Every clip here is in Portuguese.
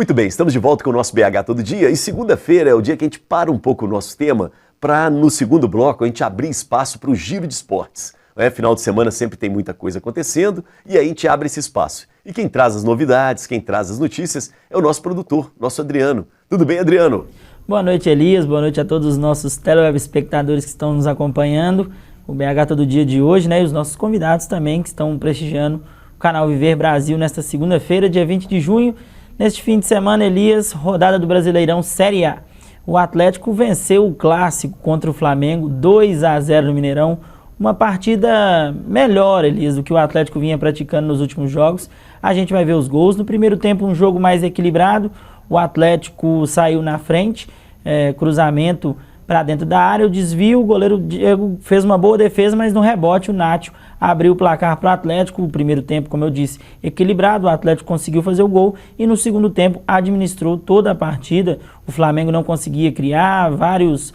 Muito bem, estamos de volta com o nosso BH Todo Dia e segunda-feira é o dia que a gente para um pouco o nosso tema para, no segundo bloco, a gente abrir espaço para o giro de esportes. Final de semana sempre tem muita coisa acontecendo e aí a gente abre esse espaço. E quem traz as novidades, quem traz as notícias é o nosso produtor, nosso Adriano. Tudo bem, Adriano? Boa noite, Elias. Boa noite a todos os nossos telespectadores que estão nos acompanhando. O BH Todo Dia de hoje, né? E os nossos convidados também que estão prestigiando o canal Viver Brasil nesta segunda-feira, dia 20 de junho. Neste fim de semana, Elias, rodada do Brasileirão Série A. O Atlético venceu o clássico contra o Flamengo, 2-0 no Mineirão. Uma partida melhor, Elias, do que o Atlético vinha praticando nos últimos jogos. A gente vai ver os gols. No primeiro tempo, um jogo mais equilibrado. O Atlético saiu na frente, cruzamento para dentro da área, o desvio, o goleiro Diego fez uma boa defesa, mas no rebote o Nacho abriu o placar para o Atlético. O primeiro tempo, como eu disse, equilibrado, o Atlético conseguiu fazer o gol e no segundo tempo administrou toda a partida. O Flamengo não conseguia criar, várias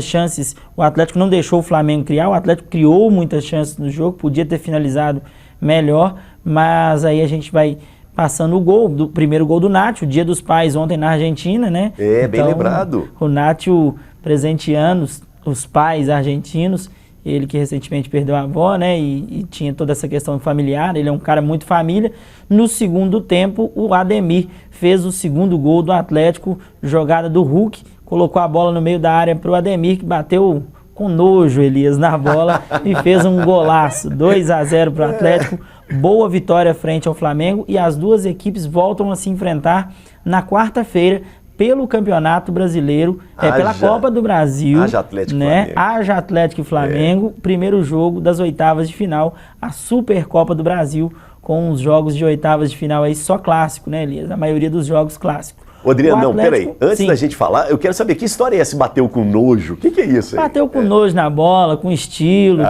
chances, o Atlético não deixou o Flamengo criar, o Atlético criou muitas chances no jogo, podia ter finalizado melhor, mas aí a gente vai passando o gol, do primeiro gol do Nacho, Dia dos Pais ontem na Argentina, né? Então, bem lembrado. O Nacho presenteando os pais argentinos, ele que recentemente perdeu a avó, né? E tinha toda essa questão familiar, ele é um cara muito família. No segundo tempo, o Ademir fez o segundo gol do Atlético, jogada do Hulk, colocou a bola no meio da área para o Ademir, que bateu com nojo, Elias, na bola e fez um golaço, 2-0 para o Atlético. Boa vitória frente ao Flamengo e as duas equipes voltam a se enfrentar na quarta-feira pelo Campeonato Brasileiro, pela Copa do Brasil, Haja Atlético, né? Haja Atlético e Flamengo, primeiro jogo das oitavas de final, a Supercopa do Brasil, com os jogos de oitavas de final aí só clássico, né, Elias? A maioria dos jogos clássicos. Ô, Adriano, não, peraí. Antes da gente falar, eu quero saber que história é essa? Bateu com nojo? O que é isso aí? Bateu com nojo na bola, com estilo,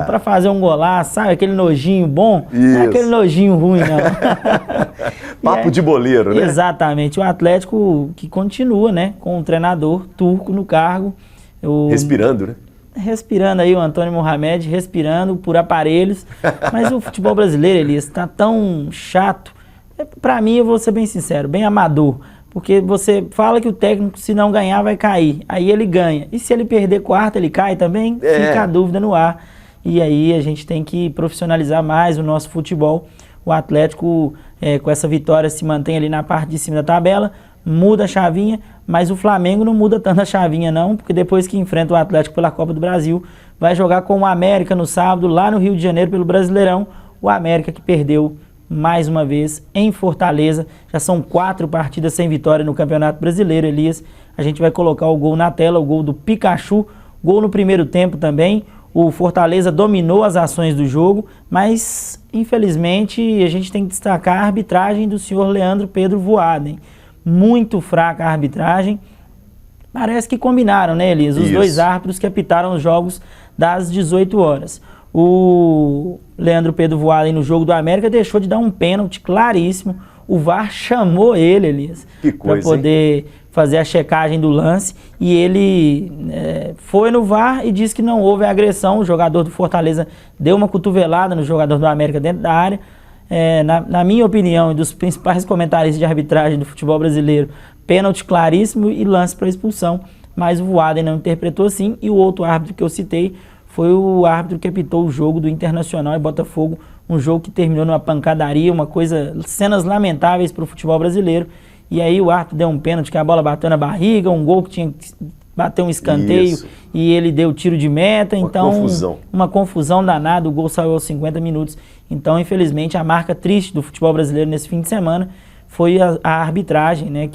pra fazer um golaço, sabe? Aquele nojinho bom. Isso. Não é aquele nojinho ruim, não. Papo de boleiro, né? Exatamente. O Atlético que continua, né? Com o treinador turco no cargo. Respirando, né? Respirando aí, o Antônio Mohamed, respirando por aparelhos. Mas o futebol brasileiro, ele está tão chato. Pra mim, eu vou ser bem sincero, bem amador. Porque você fala que o técnico, se não ganhar, vai cair. Aí ele ganha. E se ele perder quarta, ele cai também? Fica a dúvida no ar. E aí a gente tem que profissionalizar mais o nosso futebol. O Atlético, com essa vitória, se mantém ali na parte de cima da tabela, muda a chavinha, mas o Flamengo não muda tanto a chavinha não, porque depois que enfrenta o Atlético pela Copa do Brasil, vai jogar com o América no sábado, lá no Rio de Janeiro, pelo Brasileirão. O América que perdeu mais uma vez em Fortaleza. Já são 4 partidas sem vitória no Campeonato Brasileiro, Elias. A gente vai colocar o gol na tela, o gol do Pikachu, gol no primeiro tempo também. O Fortaleza dominou as ações do jogo, mas infelizmente a gente tem que destacar a arbitragem do senhor Leandro Pedro Voaden. Muito fraca a arbitragem. Parece que combinaram, né, Elias? Os dois árbitros que apitaram os jogos das 18 horas. O Leandro Pedro Voaden no jogo do América deixou de dar um pênalti claríssimo. O VAR chamou ele, Elias, para poder fazer a checagem do lance. E ele foi no VAR e disse que não houve agressão. O jogador do Fortaleza deu uma cotovelada no jogador do América dentro da área. Na minha opinião e dos principais comentaristas de arbitragem do futebol brasileiro, pênalti claríssimo e lance para expulsão. Mas o Voaden não interpretou assim. E o outro árbitro que eu citei foi o árbitro que apitou o jogo do Internacional e Botafogo, um jogo que terminou numa pancadaria, cenas lamentáveis para o futebol brasileiro. E aí o árbitro deu um pênalti que a bola bateu na barriga, um gol que tinha que bater um escanteio e ele deu tiro de meta. Uma confusão danada, o gol saiu aos 50 minutos. Então, infelizmente, a marca triste do futebol brasileiro nesse fim de semana foi a arbitragem, né,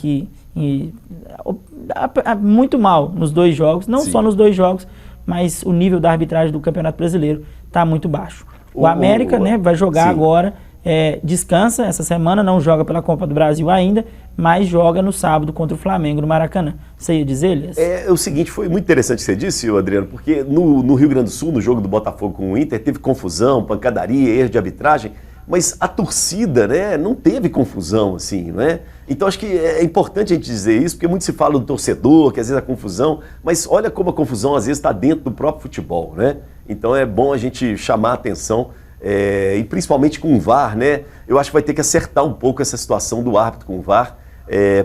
muito mal nos dois jogos, não só nos dois jogos, mas o nível da arbitragem do Campeonato Brasileiro está muito baixo. O América, né, vai jogar agora, descansa essa semana, não joga pela Copa do Brasil ainda, mas joga no sábado contra o Flamengo no Maracanã. Você ia dizer, Elias? É o seguinte, foi muito interessante o que você disse, Adriano, porque no Rio Grande do Sul, no jogo do Botafogo com o Inter, teve confusão, pancadaria, erro de arbitragem, mas a torcida, né, não teve confusão, assim, não é? Então acho que é importante a gente dizer isso, porque muito se fala do torcedor, que às vezes a confusão, mas olha como a confusão às vezes está dentro do próprio futebol, né? Então é bom a gente chamar a atenção e principalmente com o VAR, né? Eu acho que vai ter que acertar um pouco essa situação do árbitro com o VAR,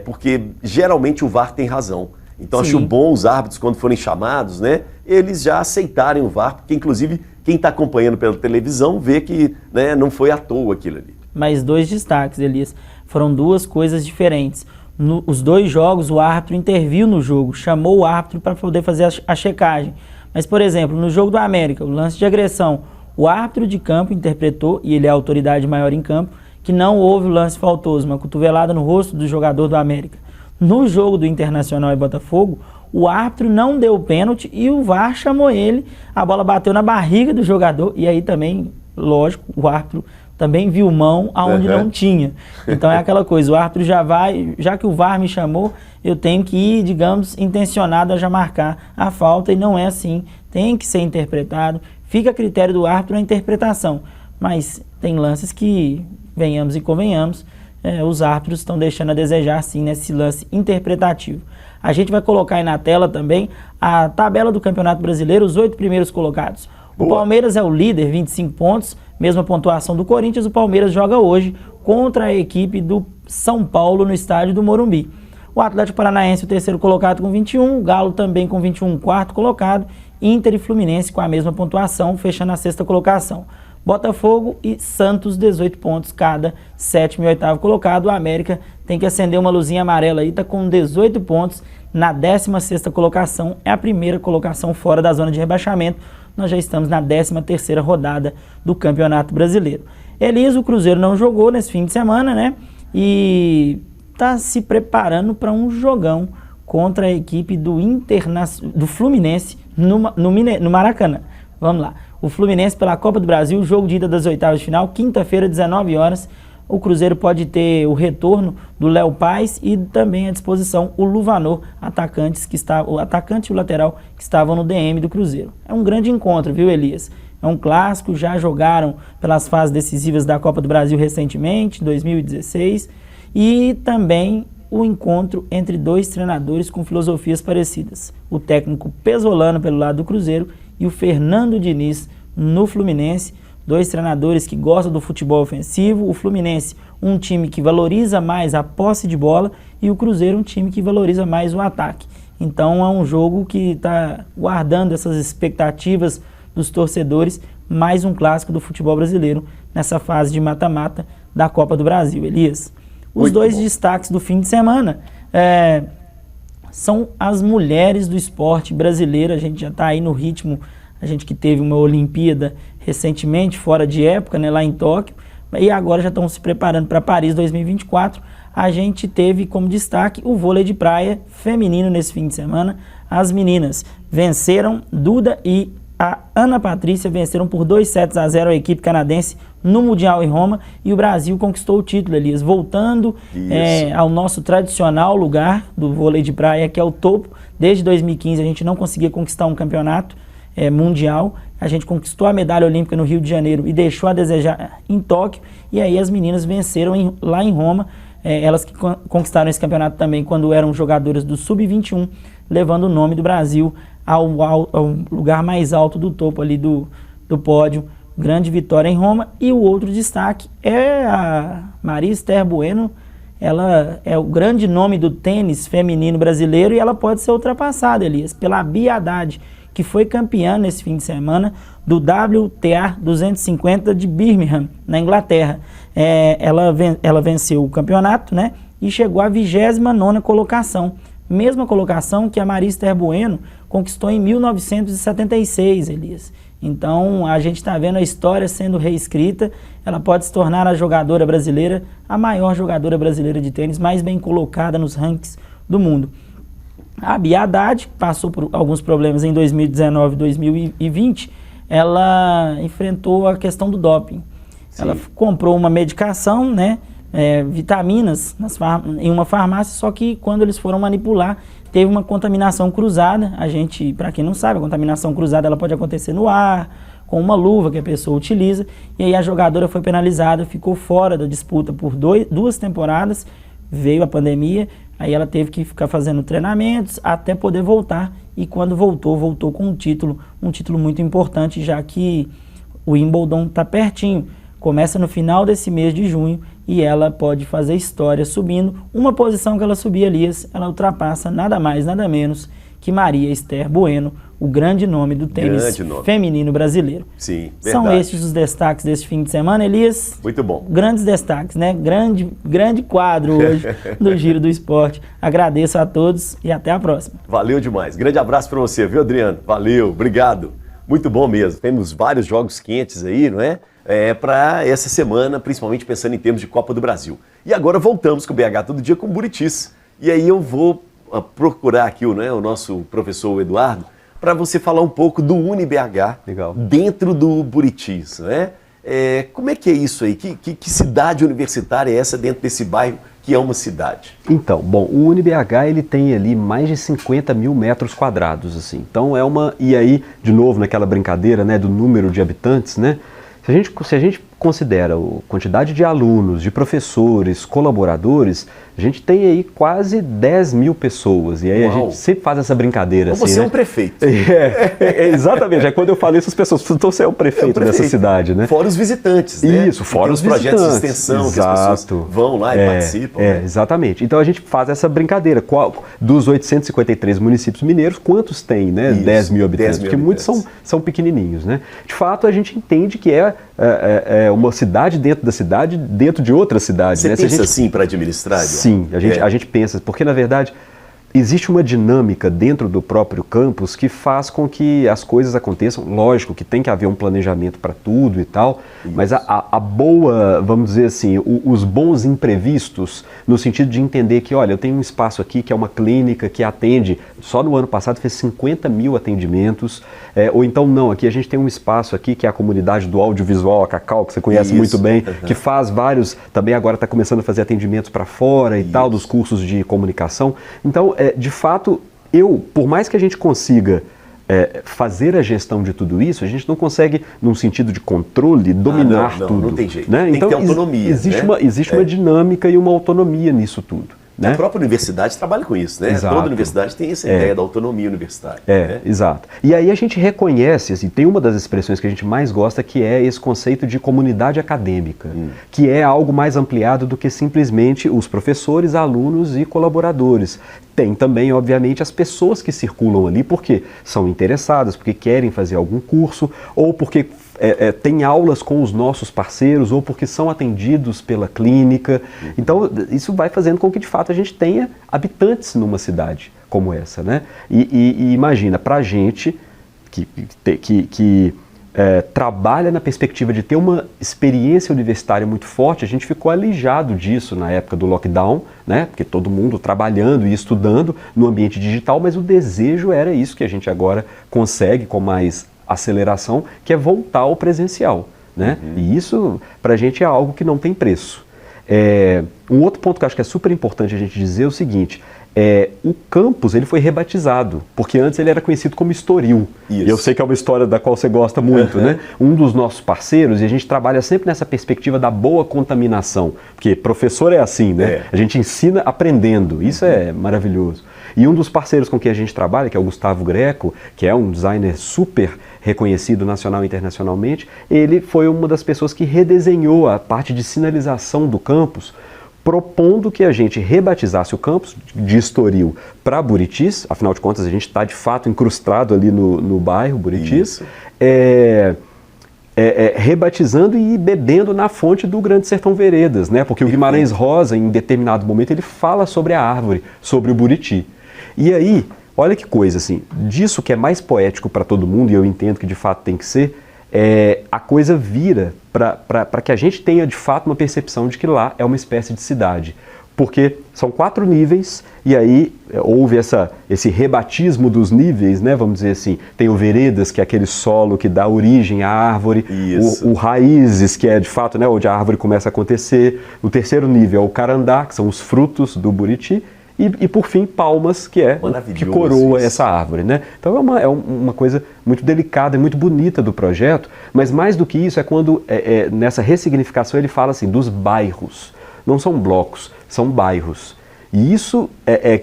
porque geralmente o VAR tem razão. Então acho bom os árbitros, quando forem chamados, né, eles já aceitarem o VAR, porque inclusive quem está acompanhando pela televisão vê que, né, não foi à toa aquilo ali. Mas 2 destaques, Elias, foram 2 coisas diferentes. Os 2 jogos, o árbitro interviu no jogo, chamou o árbitro para poder fazer a checagem. Mas, por exemplo, no jogo do América, o lance de agressão, o árbitro de campo interpretou, e ele é a autoridade maior em campo, que não houve o lance faltoso, uma cotovelada no rosto do jogador do América. No jogo do Internacional e Botafogo, o árbitro não deu pênalti e o VAR chamou ele, a bola bateu na barriga do jogador, e aí também, lógico, o árbitro também viu mão aonde não tinha. Então é aquela coisa, o árbitro já que o VAR me chamou, eu tenho que ir, digamos, intencionado a já marcar a falta, e não é assim, tem que ser interpretado, fica a critério do árbitro a interpretação, mas tem lances que, venhamos e convenhamos, os árbitros estão deixando a desejar, sim, nesse lance interpretativo. A gente vai colocar aí na tela também a tabela do Campeonato Brasileiro, os 8 primeiros colocados. O Palmeiras é o líder, 25 pontos, mesma pontuação do Corinthians. O Palmeiras joga hoje contra a equipe do São Paulo no estádio do Morumbi. O Atlético Paranaense, o terceiro colocado com 21, o Galo também com 21, quarto colocado, Inter e Fluminense com a mesma pontuação, fechando a 6ª colocação. Botafogo e Santos, 18 pontos cada, 7º e 8º colocado. O América tem que acender uma luzinha amarela aí, está com 18 pontos na 16ª colocação, é a primeira colocação fora da zona de rebaixamento. Nós já estamos na 13ª rodada do Campeonato Brasileiro. Elias, o Cruzeiro não jogou nesse fim de semana, né? E está se preparando para um jogão contra a equipe do Fluminense no Maracanã. Vamos lá. O Fluminense pela Copa do Brasil, jogo de ida das 8ª de final, quinta-feira, 19 horas. O Cruzeiro pode ter o retorno do Léo Paz e também à disposição o Luvanor, o atacante e o lateral que estavam no DM do Cruzeiro. É um grande encontro, viu, Elias? É um clássico, já jogaram pelas fases decisivas da Copa do Brasil recentemente, em 2016, e também o encontro entre 2 treinadores com filosofias parecidas. O técnico Pesolano pelo lado do Cruzeiro e o Fernando Diniz no Fluminense, 2 treinadores que gostam do futebol ofensivo. O Fluminense, um time que valoriza mais a posse de bola, e o Cruzeiro, um time que valoriza mais o ataque. Então é um jogo que está guardando essas expectativas dos torcedores, mais um clássico do futebol brasileiro nessa fase de mata-mata da Copa do Brasil. Elias, os 2 destaques do fim de semana são as mulheres do esporte brasileiro. A gente já está aí no ritmo, a gente que teve uma Olimpíada recentemente, fora de época, né, lá em Tóquio, e agora já estão se preparando para Paris 2024. A gente teve como destaque o vôlei de praia feminino nesse fim de semana. As meninas venceram, Duda e a Ana Patrícia venceram por 2-0 a equipe canadense no Mundial em Roma, e o Brasil conquistou o título, Elias, voltando ao nosso tradicional lugar do vôlei de praia, que é o topo. Desde 2015 a gente não conseguia conquistar um campeonato mundial. A gente conquistou a medalha olímpica no Rio de Janeiro e deixou a desejar em Tóquio, e aí as meninas venceram lá em Roma, elas que conquistaram esse campeonato também quando eram jogadoras do Sub-21, levando o nome do Brasil ao lugar mais alto do topo ali do pódio. Grande vitória em Roma. E o outro destaque é a Maria Esther Bueno. Ela é o grande nome do tênis feminino brasileiro, e ela pode ser ultrapassada, Elias, pela Bia Haddad, que foi campeã nesse fim de semana do WTA 250 de Birmingham, na Inglaterra. Ela venceu o campeonato, né, e chegou à 29ª colocação. Mesma colocação que a Maria Esther Bueno conquistou em 1976, Elias. Então, a gente está vendo a história sendo reescrita. Ela pode se tornar a jogadora brasileira, a maior jogadora brasileira de tênis, mais bem colocada nos rankings do mundo. A Bia Haddad passou por alguns problemas em 2019 e 2020. Ela enfrentou a questão do doping. Sim. Ela comprou uma medicação, né, vitaminas em uma farmácia, só que quando eles foram manipular, teve uma contaminação cruzada. A gente, para quem não sabe, a contaminação cruzada ela pode acontecer no ar, com uma luva que a pessoa utiliza, e aí a jogadora foi penalizada, ficou fora da disputa por 2 temporadas, veio a pandemia, aí ela teve que ficar fazendo treinamentos até poder voltar, e quando voltou com um título muito importante, já que o Wimbledon está pertinho, começa no final desse mês de junho e ela pode fazer história subindo uma posição que ela subia, Elias, ela ultrapassa nada mais, nada menos que Maria Esther Bueno, o grande nome do tênis feminino brasileiro. Sim, verdade. São estes os destaques deste fim de semana, Elias. Muito bom. Grandes destaques, né? Grande quadro hoje do Giro do Esporte. Agradeço a todos e até a próxima. Valeu demais. Grande abraço para você, viu, Adriano? Valeu, obrigado. Muito bom mesmo. Temos vários jogos quentes aí, não é? Para essa semana, principalmente pensando em termos de Copa do Brasil. E agora voltamos com o BH Todo Dia com o Buritis. E aí eu vou procurar aqui o nosso professor Eduardo para você falar um pouco do UniBH dentro do Buritis, né? Como é que é isso aí? Que cidade universitária é essa dentro desse bairro que é uma cidade? Então, bom, o UniBH ele tem ali mais de 50 mil metros quadrados, assim. Então é uma... E aí, de novo, naquela brincadeira, né, do número de habitantes, né? Se a gente considera a quantidade de alunos, de professores, colaboradores, a gente tem aí quase 10 mil pessoas. E aí a gente sempre faz essa brincadeira. Então assim, você né? é um prefeito. Exatamente. Quando eu falei isso, as pessoas então você é o prefeito dessa cidade, né? Fora os visitantes, né? Isso, fora os projetos visitantes. de extensão. Exato. Que as pessoas vão lá e participam. Né? Exatamente. Então a gente faz essa brincadeira. Dos 853 municípios mineiros, quantos tem, né? Isso, 10 mil habitantes. Porque muitos são pequenininhos, né? De fato, a gente entende que é uma cidade dentro da cidade, dentro de outra cidade. Você né? pensa assim para administrar? Sim, a gente pensa, porque na verdade existe uma dinâmica dentro do próprio campus que faz com que as coisas aconteçam. Lógico que tem que haver um planejamento para tudo e tal, mas a boa, vamos dizer assim, os bons imprevistos, no sentido de entender que, olha, eu tenho um espaço aqui que é uma clínica que atende, só no ano passado fez 50 mil atendimentos, ou então não, aqui a gente tem um espaço aqui que é a comunidade do audiovisual, a Cacau, que você conhece muito bem, que faz vários, também agora está começando a fazer atendimentos para fora e tal, dos cursos de comunicação. Então, de fato, por mais que a gente consiga fazer a gestão de tudo isso, a gente não consegue, num sentido de controle, dominar tudo. Não tem jeito. Né? Tem então, que ter autonomia. Existe uma dinâmica e uma autonomia nisso tudo. Né? A própria universidade trabalha com isso, né? Exato. Toda universidade tem essa ideia da autonomia universitária. Né? Exato. E aí a gente reconhece, assim, tem uma das expressões que a gente mais gosta, que é esse conceito de comunidade acadêmica, que é algo mais ampliado do que simplesmente os professores, alunos e colaboradores. Tem também, obviamente, as pessoas que circulam ali porque são interessadas, porque querem fazer algum curso, ou porque tem aulas com os nossos parceiros, ou porque são atendidos pela clínica. Então, isso vai fazendo com que, de fato, a gente tenha habitantes numa cidade como essa, né? E imagina, para a gente que trabalha na perspectiva de ter uma experiência universitária muito forte, a gente ficou alijado disso na época do lockdown, né? Porque todo mundo trabalhando e estudando no ambiente digital, mas o desejo era isso que a gente agora consegue com mais aceleração, que é voltar ao presencial, né? E isso, para a gente, é algo que não tem preço. Um outro ponto que eu acho que é super importante a gente dizer é o seguinte: o campus ele foi rebatizado, porque antes ele era conhecido como Estoril. Isso. E eu sei que é uma história da qual você gosta muito, né? Um dos nossos parceiros, e a gente trabalha sempre nessa perspectiva da boa contaminação, porque professor é assim, né? A gente ensina aprendendo, isso é maravilhoso. E um dos parceiros com quem a gente trabalha, que é o Gustavo Greco, que é um designer super reconhecido nacional e internacionalmente, ele foi uma das pessoas que redesenhou a parte de sinalização do campus, propondo que a gente rebatizasse o campus de Estoril para Buritis. Afinal de contas, a gente está de fato incrustado ali no bairro Buritis, rebatizando e bebendo na fonte do Grande Sertão Veredas, né? Porque o Guimarães Rosa, em determinado momento, ele fala sobre a árvore, sobre o Buriti. E aí, olha que coisa, assim, disso que é mais poético para todo mundo, e eu entendo que de fato tem que ser, a coisa vira para que a gente tenha de fato uma percepção de que lá é uma espécie de cidade. Porque são 4 níveis, e aí houve esse rebatismo dos níveis, né? Vamos dizer assim. Tem o Veredas, que é aquele solo que dá origem à árvore, o Raízes, que é de fato, né, onde a árvore começa a acontecer. O 3º nível é o Carandá, que são os frutos do Buriti. E por fim, Palmas, que coroa essa árvore, né? Então é uma coisa muito delicada e muito bonita do projeto, mas mais do que isso é quando, nessa ressignificação, ele fala assim, dos bairros. Não são blocos, são bairros. E isso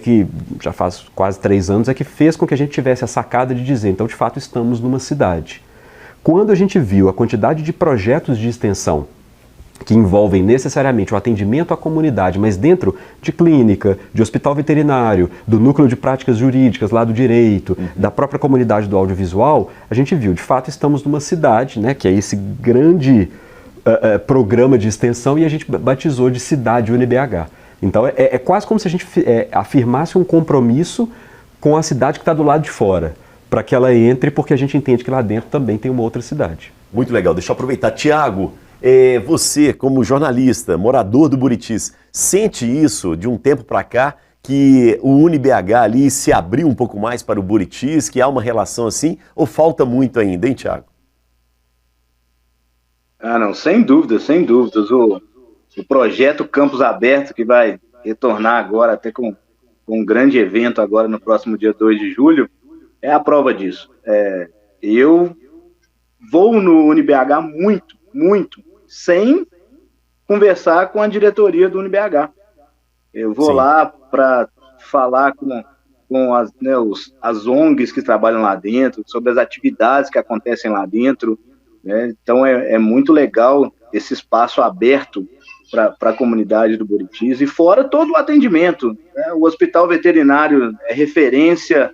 que, já faz quase 3 anos, que fez com que a gente tivesse a sacada de dizer, então, de fato, estamos numa cidade. Quando a gente viu a quantidade de projetos de extensão que envolvem necessariamente o atendimento à comunidade, mas dentro de clínica, de hospital veterinário, do núcleo de práticas jurídicas lá do direito, da própria comunidade do audiovisual, a gente viu, de fato, estamos numa cidade, né, que é esse grande programa de extensão, e a gente batizou de Cidade UniBH. Então é quase como se a gente afirmasse um compromisso com a cidade que está do lado de fora, para que ela entre, porque a gente entende que lá dentro também tem uma outra cidade. Muito legal. Deixa eu aproveitar. Tiago, você, como jornalista, morador do Buritis, sente isso de um tempo para cá, que o UniBH ali se abriu um pouco mais para o Buritis, que há uma relação assim, ou falta muito ainda, hein, Tiago? Ah, não, sem dúvidas, sem dúvidas. O projeto Campus Aberto, que vai retornar agora, até com um grande evento agora no próximo dia 2 de julho, é a prova disso. Eu vou no UniBH muito, sem conversar com a diretoria do UniBH. Eu vou lá para falar com as ONGs que trabalham lá dentro, sobre as atividades que acontecem lá dentro, né? Então é muito legal esse espaço aberto para a comunidade do Buritis, e fora todo o atendimento, né? O hospital veterinário é referência,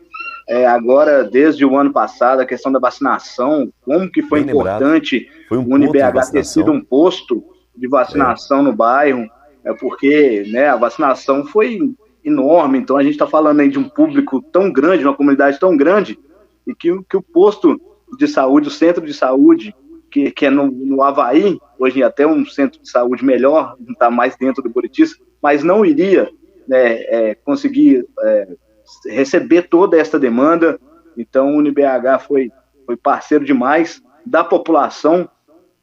agora desde o ano passado, a questão da vacinação, como que foi importante o UniBH ter sido um posto de vacinação no bairro, porque, né, a vacinação foi enorme. Então a gente está falando aí de um público tão grande, uma comunidade tão grande, e que o posto de saúde, o centro de saúde, que é no Avaí, hoje até um centro de saúde melhor, não está mais dentro do Buritis, mas não iria, né, conseguir receber toda essa demanda. Então o UniBH foi parceiro demais da população,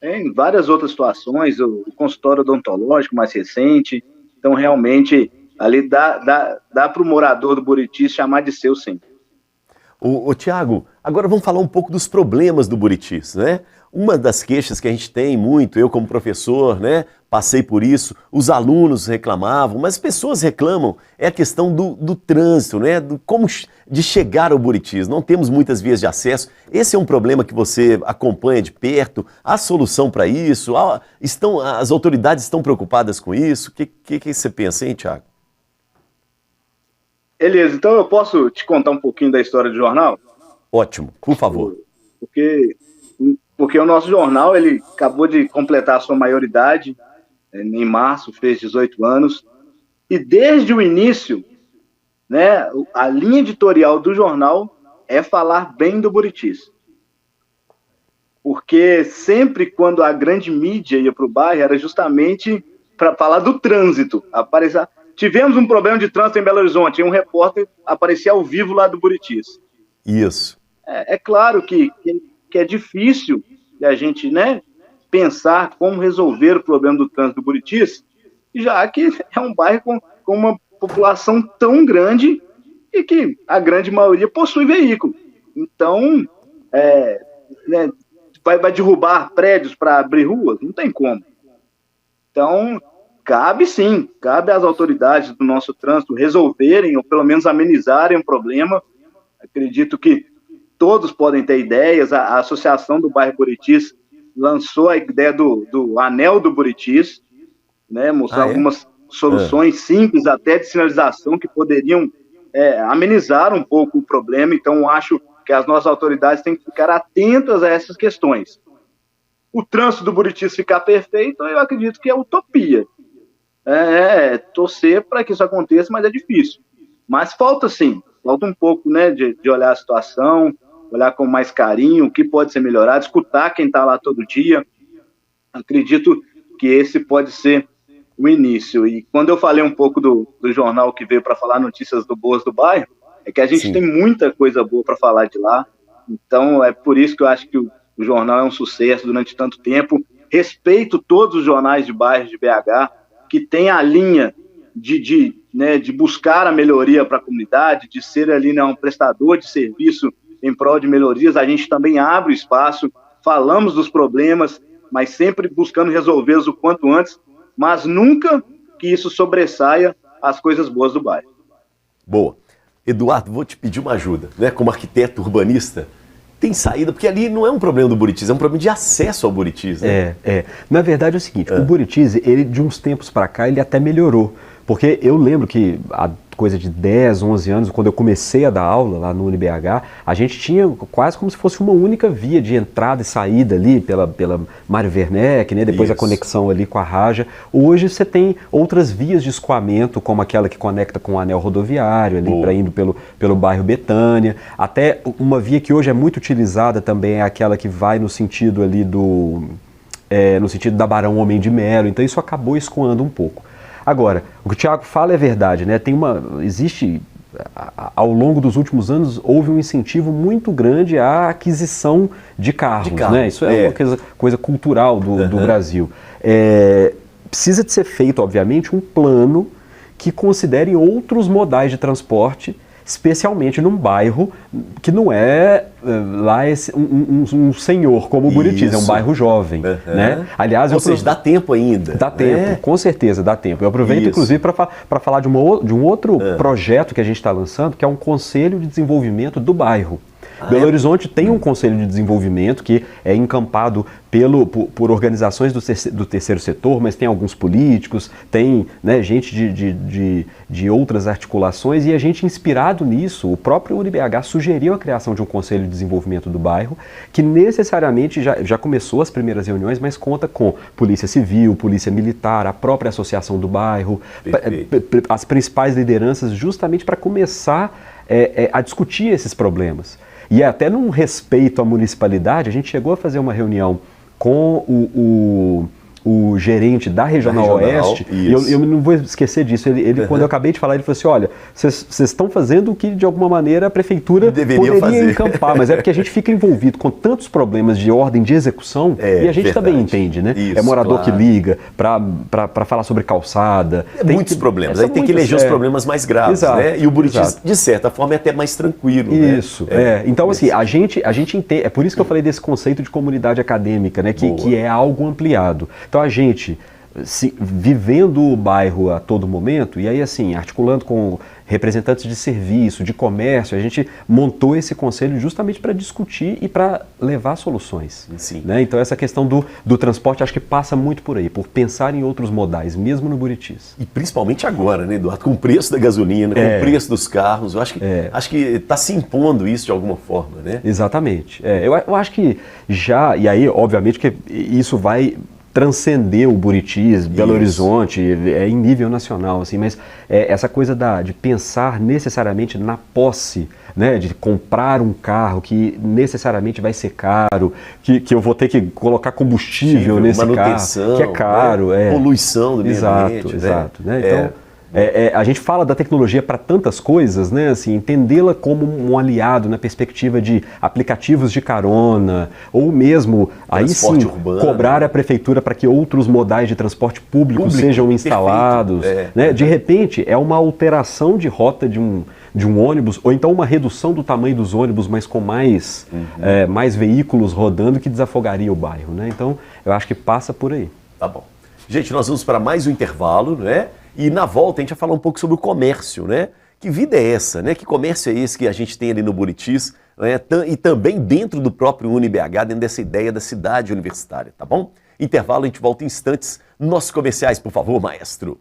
em várias outras situações, o consultório odontológico mais recente. Então realmente ali dá para o morador do Buritis chamar de seu, sim. Ô Tiago, agora vamos falar um pouco dos problemas do Buritis, né? Uma das queixas que a gente tem muito, eu como professor, né, passei por isso, os alunos reclamavam, mas as pessoas reclamam, é a questão do trânsito, né, de chegar ao Buritis. Não temos muitas vias de acesso. Esse é um problema que você acompanha de perto. Há solução para isso? As autoridades estão preocupadas com isso? O que você pensa, hein, Tiago? Beleza, então eu posso te contar um pouquinho da história do jornal? Ótimo, por favor. Porque o nosso jornal, ele acabou de completar a sua maioridade, em março, fez 18 anos, e desde o início, né, a linha editorial do jornal é falar bem do Buritis. Porque sempre quando a grande mídia ia para o bairro, era justamente para falar do trânsito. Tivemos um problema de trânsito em Belo Horizonte, e um repórter aparecia ao vivo lá do Buritis. Isso. É claro que é difícil a gente, né, pensar como resolver o problema do trânsito do Buritis, já que é um bairro com uma população tão grande e que a grande maioria possui veículo. Então, né, vai derrubar prédios para abrir ruas? Não tem como. Então, cabe às autoridades do nosso trânsito resolverem, ou pelo menos amenizarem o problema. Acredito que todos podem ter ideias. A Associação do Bairro Buritis lançou a ideia do Anel do Buritis, né, mostrar algumas soluções simples, até de sinalização, que poderiam amenizar um pouco o problema. Então, acho que as nossas autoridades têm que ficar atentas a essas questões. O trânsito do Buritis ficar perfeito, eu acredito que é utopia. Torcer para que isso aconteça, mas é difícil. Mas falta um pouco, né, de olhar a situação, olhar com mais carinho, o que pode ser melhorado, escutar quem está lá todo dia. Acredito que esse pode ser o início. E quando eu falei um pouco do jornal que veio para falar notícias boas do bairro, é que a gente tem muita coisa boa para falar de lá. Então é por isso que eu acho que o jornal é um sucesso durante tanto tempo. Respeito todos os jornais de bairros de BH que têm a linha de buscar a melhoria para a comunidade, de ser ali, né, um prestador de serviço em prol de melhorias. A gente também abre o espaço, falamos dos problemas, mas sempre buscando resolvê-los o quanto antes, mas nunca que isso sobressaia as coisas boas do bairro. Boa. Eduardo, vou te pedir uma ajuda, né? Como arquiteto urbanista, tem saída? Porque ali não é um problema do Buritis, é um problema de acesso ao Buritis, né? Na verdade é o seguinte, o Buritis, ele de uns tempos para cá, ele até melhorou. Porque eu lembro que há coisa de 10, 11 anos, quando eu comecei a dar aula lá no UniBH, a gente tinha quase como se fosse uma única via de entrada e saída ali pela Mário Werneck, né? Depois a conexão ali com a Raja. Hoje você tem outras vias de escoamento, como aquela que conecta com o anel rodoviário, ali para indo pelo bairro Betânia. Até uma via que hoje é muito utilizada também é aquela que vai no sentido ali no sentido da Barão Homem de Melo. Então isso acabou escoando um pouco. Agora, o que o Thiago fala é verdade, né? Ao longo dos últimos anos, houve um incentivo muito grande à aquisição de carros, né? Isso é uma coisa cultural do Brasil. Precisa de ser feito, obviamente, um plano que considere outros modais de transporte, especialmente num bairro que não é lá um senhor como o Buritis, é um bairro jovem, né? Aliás, ou seja, dá tempo ainda. Dá tempo, com certeza dá tempo. Eu aproveito, inclusive, para falar de um outro projeto que a gente está lançando, que é um Conselho de Desenvolvimento do Bairro. Belo Horizonte tem um conselho de desenvolvimento que é encampado por organizações do terceiro setor, mas tem alguns políticos, tem, né, gente de outras articulações, e a gente, inspirado nisso, o próprio UniBH sugeriu a criação de um conselho de desenvolvimento do bairro, que necessariamente já começou as primeiras reuniões, mas conta com polícia civil, polícia militar, a própria associação do bairro, as principais lideranças, justamente para começar a discutir esses problemas. E até num respeito à municipalidade, a gente chegou a fazer uma reunião com o gerente da Regional Oeste, e eu não vou esquecer disso, quando eu acabei de falar, ele falou assim, olha, vocês estão fazendo o que de alguma maneira a prefeitura poderia encampar, mas é porque a gente fica envolvido com tantos problemas de ordem de execução, e a gente também entende, né? Isso, é morador que liga para falar sobre calçada. Muitos problemas, aí tem que eleger os problemas mais graves, né? E o Buritis, de certa forma, é até mais tranquilo, Isso, né? Então, assim, a gente entende, é por isso que eu falei desse conceito de comunidade acadêmica, né? Que é algo ampliado. Então a gente, vivendo o bairro a todo momento, e aí assim, articulando com representantes de serviço, de comércio, a gente montou esse conselho justamente para discutir e para levar soluções. Né? Então essa questão do transporte acho que passa muito por aí, por pensar em outros modais, mesmo no Buritis. E principalmente agora, né, Eduardo? Com o preço da gasolina, com o preço dos carros, eu acho que está se impondo isso de alguma forma, né? Exatamente. Eu acho que já, e aí obviamente que isso vai transcender o Buritis, Belo Horizonte, em nível nacional, assim, mas essa coisa de pensar necessariamente na posse, né, de comprar um carro que necessariamente vai ser caro, que eu vou ter que colocar combustível nesse carro, que é caro. Né? Poluição do meio ambiente. Exato. Né? Então, a gente fala da tecnologia para tantas coisas, né? Assim, entendê-la como um aliado na perspectiva de aplicativos de carona, ou mesmo, aí sim, urbano, cobrar a prefeitura para que outros modais de transporte público sejam instalados. Né? De repente, é uma alteração de rota de um ônibus, ou então uma redução do tamanho dos ônibus, mas com mais veículos rodando, que desafogaria o bairro. Né? Então, eu acho que passa por aí. Tá bom. Gente, nós vamos para mais um intervalo, né? E na volta a gente vai falar um pouco sobre o comércio, né? Que vida é essa, né? Que comércio é esse que a gente tem ali no Buritis, né? E também dentro do próprio UniBH, dentro dessa ideia da cidade universitária, tá bom? Intervalo, a gente volta em instantes. Nossos comerciais, por favor, maestro.